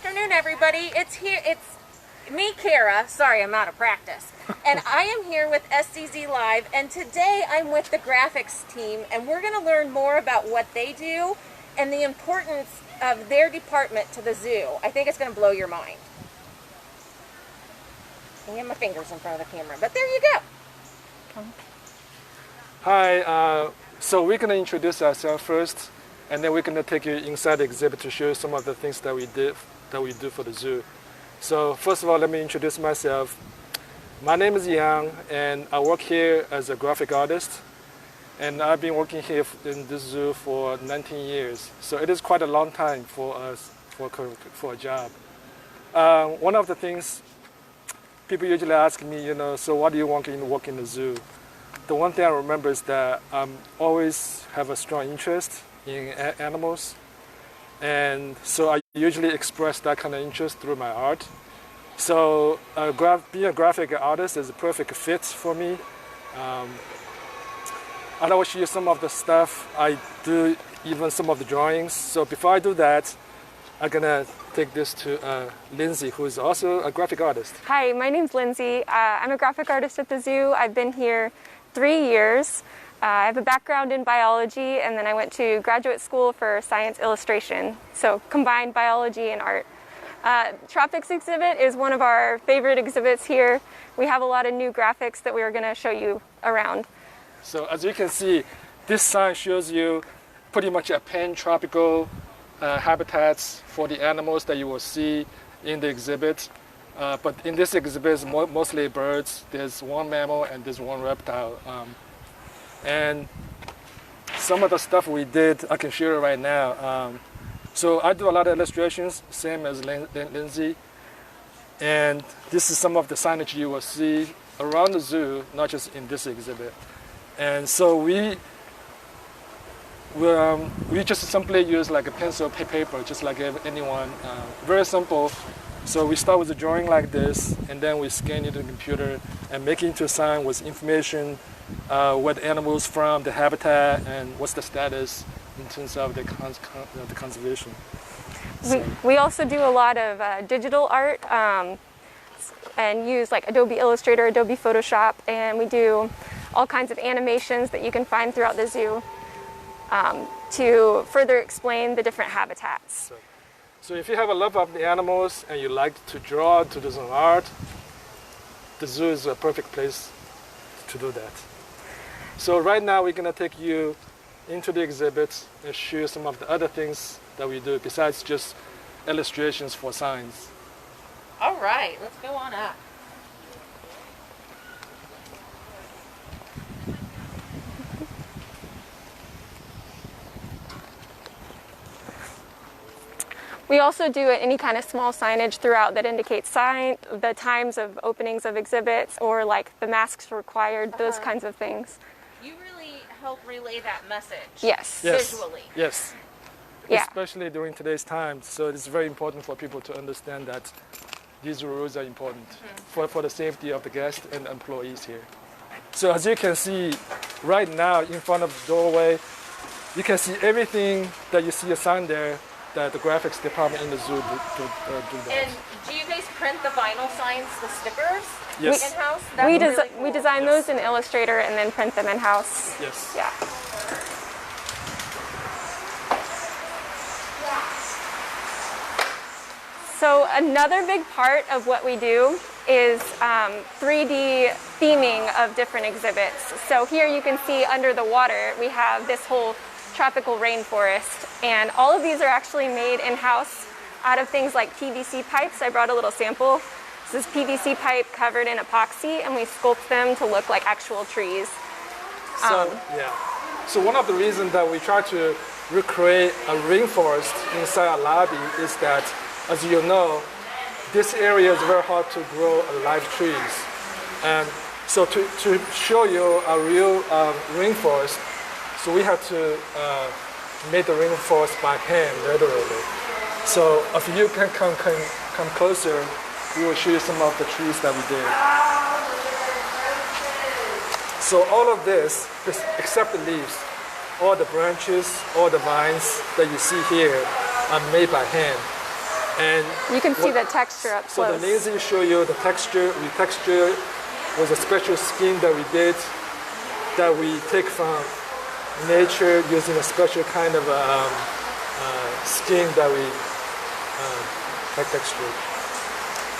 afternoon, everybody. It's me, Kara. Sorry, I'm out of practice. And I am here with SCZ Live, and today I'm with the graphics team, and we're going to learn more about what they do and the importance of their department to the zoo. I think it's going to blow your mind. I have my fingers in front of the camera, but there you go. Hi, so we're going to introduce ourselves first, and then we're going to take you inside the exhibit to show you some of the things that we do for the zoo. So first of all, let me introduce myself. My name is Yang, and I work here as a graphic artist. And I've been working here in this zoo for 19 years. So it is quite a long time for us for a job. One of the things people usually ask me, so what do you want to work in the zoo? The one thing I remember is that I always have a strong interest in animals. And so I usually express that kind of interest through my art. So being a graphic artist is a perfect fit for me. I'll always show you some of the stuff I do, even some of the drawings. So before I do that, I'm gonna take this to Lindsay, who is also a graphic artist. Hi, my name's Lindsay. I'm a graphic artist at the zoo. I've been here 3 years. I have a background in biology, and then I went to graduate school for science illustration, so combined biology and art. Tropics exhibit is one of our favorite exhibits here. We have a lot of new graphics that we are going to show you around. So as you can see, this sign shows you pretty much a pan-tropical habitats for the animals that you will see in the exhibit. But in this exhibit, it's mostly birds. There's one mammal and there's one reptile. And some of the stuff we did, I can share right now. So I do a lot of illustrations, same as Lindsay. And this is some of the signage you will see around the zoo, not just in this exhibit. And so we just simply use like a pencil paper, just like anyone. Very simple. So we start with a drawing like this, and then we scan it to the computer and make it into a sign with information, where the animal's from, the habitat, and what's the status in terms of the conservation. We also do a lot of digital art and use like Adobe Illustrator, Adobe Photoshop, and we do all kinds of animations that you can find throughout the zoo to further explain the different habitats. So if you have a love of the animals and you like to draw, to do some art, the zoo is a perfect place to do that. So right now we're going to take you into the exhibit and show you some of the other things that we do besides just illustrations for signs. All right, let's go on up. We also do any kind of small signage throughout that indicates the times of openings of exhibits, or like the masks required, those kinds of things. You really help relay that message. Yes. Visually. Yes. Yeah. Especially during today's time. So it's very important for people to understand that these rules are important for the safety of the guests and employees here. So as you can see right now in front of the doorway, you can see everything that you see a sign there that the graphics department in the zoo do that. And do you guys print the vinyl signs, the stickers, Yes. in-house? We design those in Illustrator and then print them in-house. Yes. Yeah. So another big part of what we do is 3D theming of different exhibits. So here you can see under the water, we have this whole tropical rainforest, and all of these are actually made in-house out of things like PVC pipes. I brought a little sample. This is PVC pipe covered in epoxy, and we sculpt them to look like actual trees. So one of the reasons that we try to recreate a rainforest inside our lobby is that, as you know, this area is very hard to grow live trees. And so to show you a real rainforest, so we have to make the rainforest by hand, literally. So if you can come closer, we will show you some of the trees that we did. So all of this, except the leaves, all the branches, all the vines that you see here are made by hand. And You can see the texture up so close. the laser show you the texture. We texture with a special skin that we did, that we take from nature using a special kind of skin that we texture.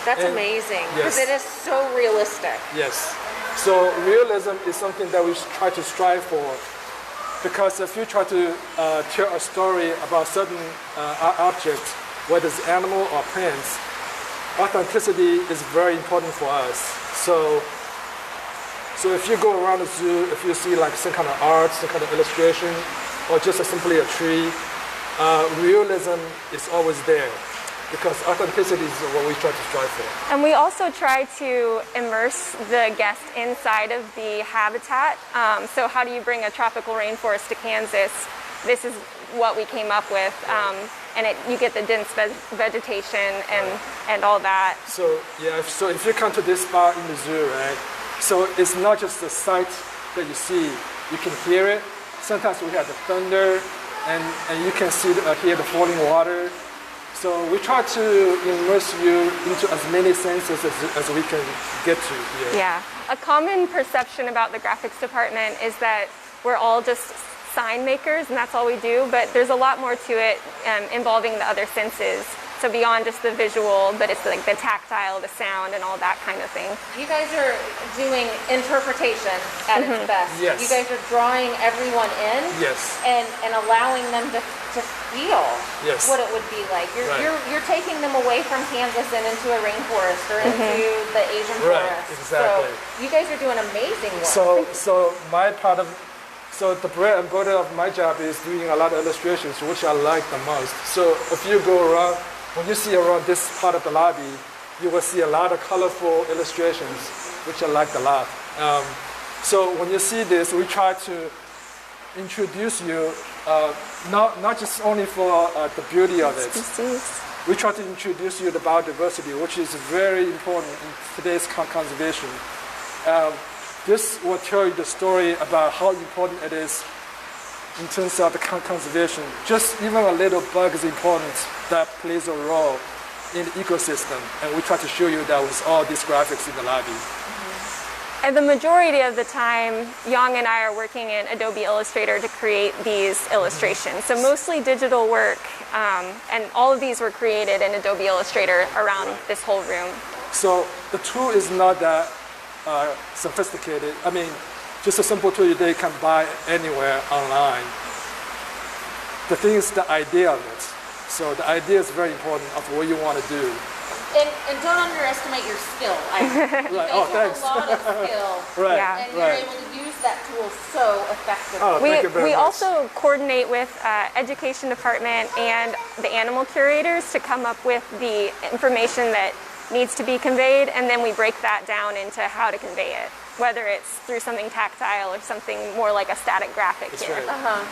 That's And- amazing because yes. it is so realistic. Yes. So realism is something that we try to strive for, because if you try to tell a story about certain object, whether it's animal or plants, authenticity is very important for us. So if you go around the zoo, if you see like some kind of art, some kind of illustration, or just simply a tree, realism is always there, because authenticity is what we try to strive for. And we also try to immerse the guest inside of the habitat. So how do you bring a tropical rainforest to Kansas? This is what we came up with. And you get the dense vegetation and all that. So yeah, so if you come to this spot in the zoo, right? So it's not just the sight that you see; you can hear it. Sometimes we have the thunder, and you can hear the falling water. So we try to immerse you into as many senses as we can get to here. Yeah. A common perception about the graphics department is that we're all just sign makers and that's all we do, but there's a lot more to it involving the other senses. So beyond just the visual, but it's like the tactile, the sound, and all that kind of thing. You guys are doing interpretation at its best. Yes. You guys are drawing everyone in. Yes. And allowing them to feel Yes. what it would be like. You're taking them away from Kansas and into a rainforest or into the Asian Right, forest. exactly. So you guys are doing amazing work. So the bread and butter of my job is doing a lot of illustrations, which I like the most. So if you go around, when you see around this part of the lobby, you will see a lot of colorful illustrations, which I like a lot. So when you see this, we try to introduce you, not just only for the beauty of it. We try to introduce you to biodiversity, which is very important in today's conservation. This will tell you the story about how important it is in terms of the conservation. Just even a little bug is important that plays a role in the ecosystem. And we try to show you that with all these graphics in the lobby. And the majority of the time, Yang and I are working in Adobe Illustrator to create these illustrations. So mostly digital work, and all of these were created in Adobe Illustrator around this whole room. So the tool is not that sophisticated. I mean, just a simple tool they can buy anywhere online. The thing is the idea of it. So the idea is very important of what you want to do. And don't underestimate your skill. You Right. guys Thanks. have a lot of skill. Right. Yeah. And you're able to use that tool so effectively. Oh, thank you very We much. also coordinate with education department and the animal curators to come up with the information that needs to be conveyed, and then we break that down into how to convey it, whether it's through something tactile or something more like a static graphic That's here. right.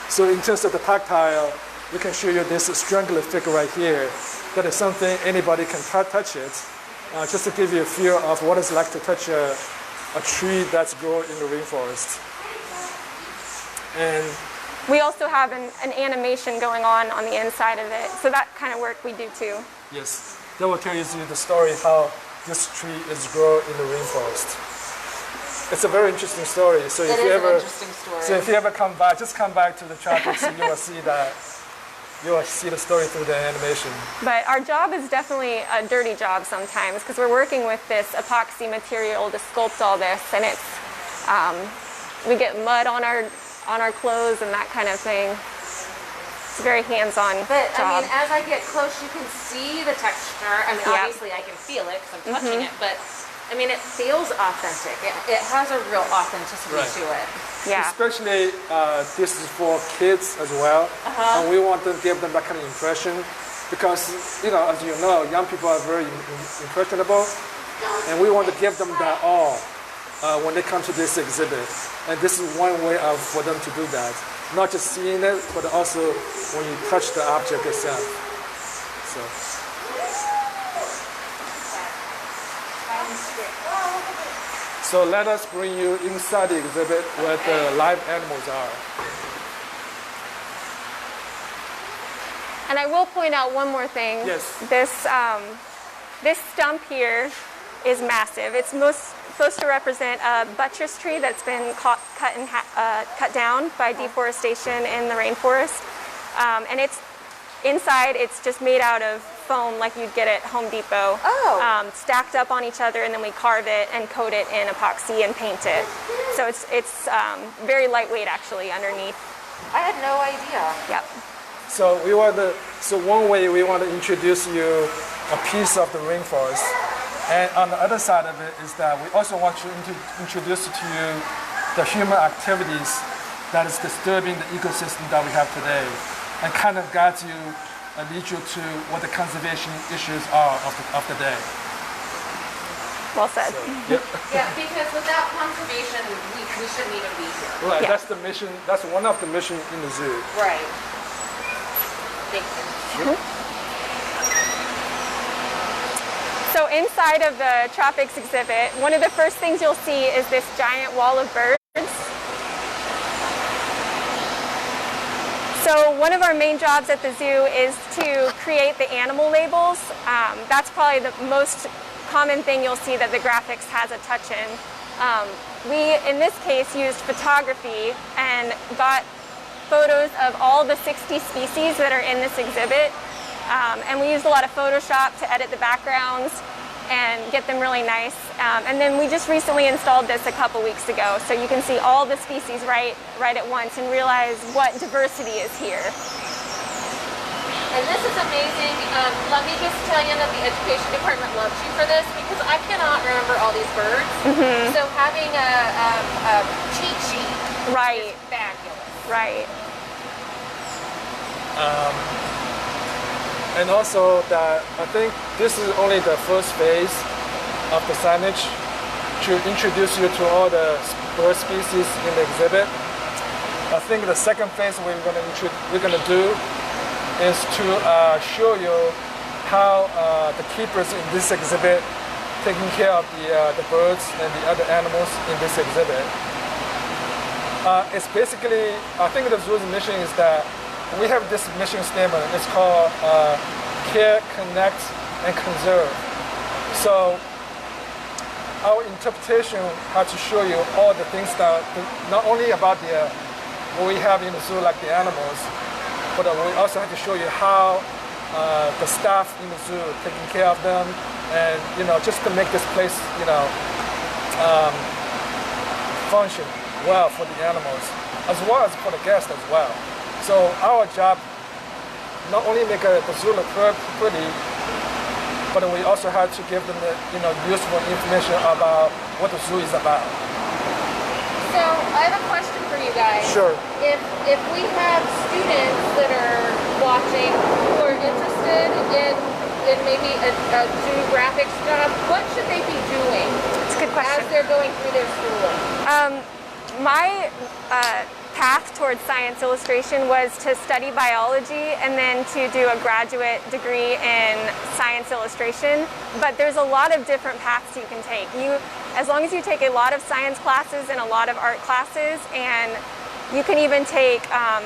So in terms of the tactile, we can show you this strangler figure right here. That is something anybody can touch it. Just to give you a feel of what it's like to touch a tree that's growing in the rainforest. And We also have an animation going on the inside of it, so that kind of work we do too. yes, that will tell you the story how this tree is grown in the rainforest. It's a very interesting story. So It is an interesting story. So if you ever come back, just come back to the tropics and you will see that. You will see the story through the animation. But our job is definitely a dirty job sometimes because we're working with this epoxy material to sculpt all this, and it's we get mud on our clothes and that kind of thing. It's a very hands-on But job. I mean, as I get close, you can see the texture. I mean, Yeah. obviously I can feel it because I'm touching it, but I mean, it feels authentic. It has a real authenticity Right. to it. Yeah. Especially this is for kids as well, and we want to give them that kind of impression because, as you know, young people are very impressionable, and we want to give them that all when they come to this exhibit. And this is one way for them to do that, not just seeing it, but also when you touch the object itself. So let us bring you inside the exhibit where the live animals are. And I will point out one more thing. Yes. This stump here is massive. It's supposed to represent a buttress tree that's been cut down by deforestation in the rainforest. And it's inside, it's just made out of foam like you'd get at Home Depot. Oh. Stacked up on each other, and then we carve it and coat it in epoxy and paint it. So it's very lightweight actually underneath. I had no idea. Yep. So one way we want to introduce you a piece of the rainforest, and on the other side of it is that we also want to introduce to you the human activities that is disturbing the ecosystem that we have today, and kind of guide you and lead you to what the conservation issues are of the day. Well said. So, yep. Yeah, because without conservation, we shouldn't even be here. Right, Yeah. that's the mission. That's one of the missions in the zoo. Right. Thank you. So inside of the tropics exhibit, one of the first things you'll see is this giant wall of birds. So one of our main jobs at the zoo is to create the animal labels. That's probably the most common thing you'll see that the graphics has a touch in. We, in this case, used photography and got photos of all the 60 species that are in this exhibit. And we used a lot of Photoshop to edit the backgrounds and get them really nice. And then we just recently installed this a couple weeks ago, so you can see all the species right at once and realize what diversity is here. And this is amazing. Let me just tell you that the education department loves you for this, because I cannot remember all these birds. So having a cheat sheet Right, is fabulous. right. And also that I think this is only the first phase of the signage to introduce you to all the bird species in the exhibit. I think the second phase we're gonna do is to show you how the keepers in this exhibit taking care of the birds and the other animals in this exhibit. It's basically, I think the zoo's mission is that we have this mission statement. It's called Care, Connect, and Conserve. So our interpretation has to show you all the things that, not only about what we have in the zoo, like the animals, but we also have to show you how the staff in the zoo taking care of them, and just to make this place function well for the animals, as well as for the guests as well. So our job, not only make the zoo look pretty, but we also have to give them useful information about what the zoo is about. So I have a question for you guys. Sure. If we have students that are watching who are interested in maybe a zoo graphics job, what should they be doing It's a good question. as they're going through their schooling? My path towards science illustration was to study biology and then to do a graduate degree in science illustration. But there's a lot of different paths you can take. As long as you take a lot of science classes and a lot of art classes, and you can even take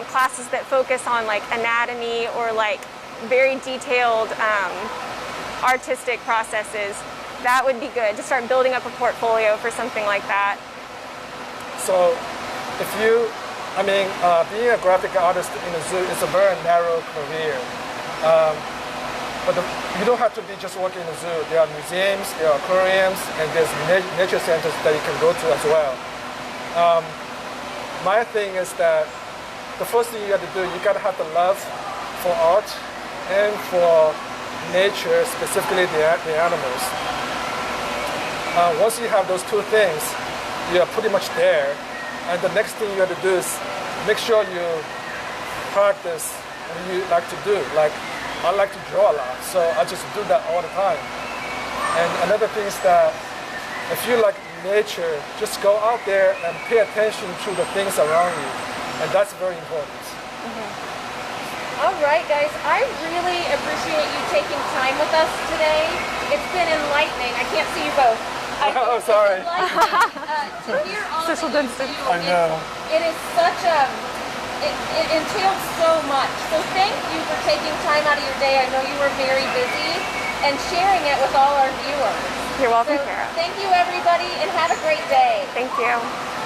classes that focus on like anatomy or like very detailed artistic processes, that would be good to start building up a portfolio for something like that. So being a graphic artist in a zoo is a very narrow career. But you don't have to be just working in a zoo. There are museums, there are aquariums, and there's nature centers that you can go to as well. My thing is that the first thing you have to do, you gotta have the love for art and for nature, specifically the animals. Once you have those two things, you are pretty much there. And the next thing you have to do is make sure you practice what you like to do. Like, I like to draw a lot, so I just do that all the time. And another thing is that if you like nature, just go out there and pay attention to the things around you. And that's very important. All right, guys, I really appreciate you taking time with us today. It's been enlightening. I can't see you both. Oh, sorry. To hear all Social that you distancing. do, I know. It is such a it entails so much. So thank you for taking time out of your day. I know you were very busy, and sharing it with all our viewers. You're welcome, So Kara. thank you, everybody, and have a great day. Thank you.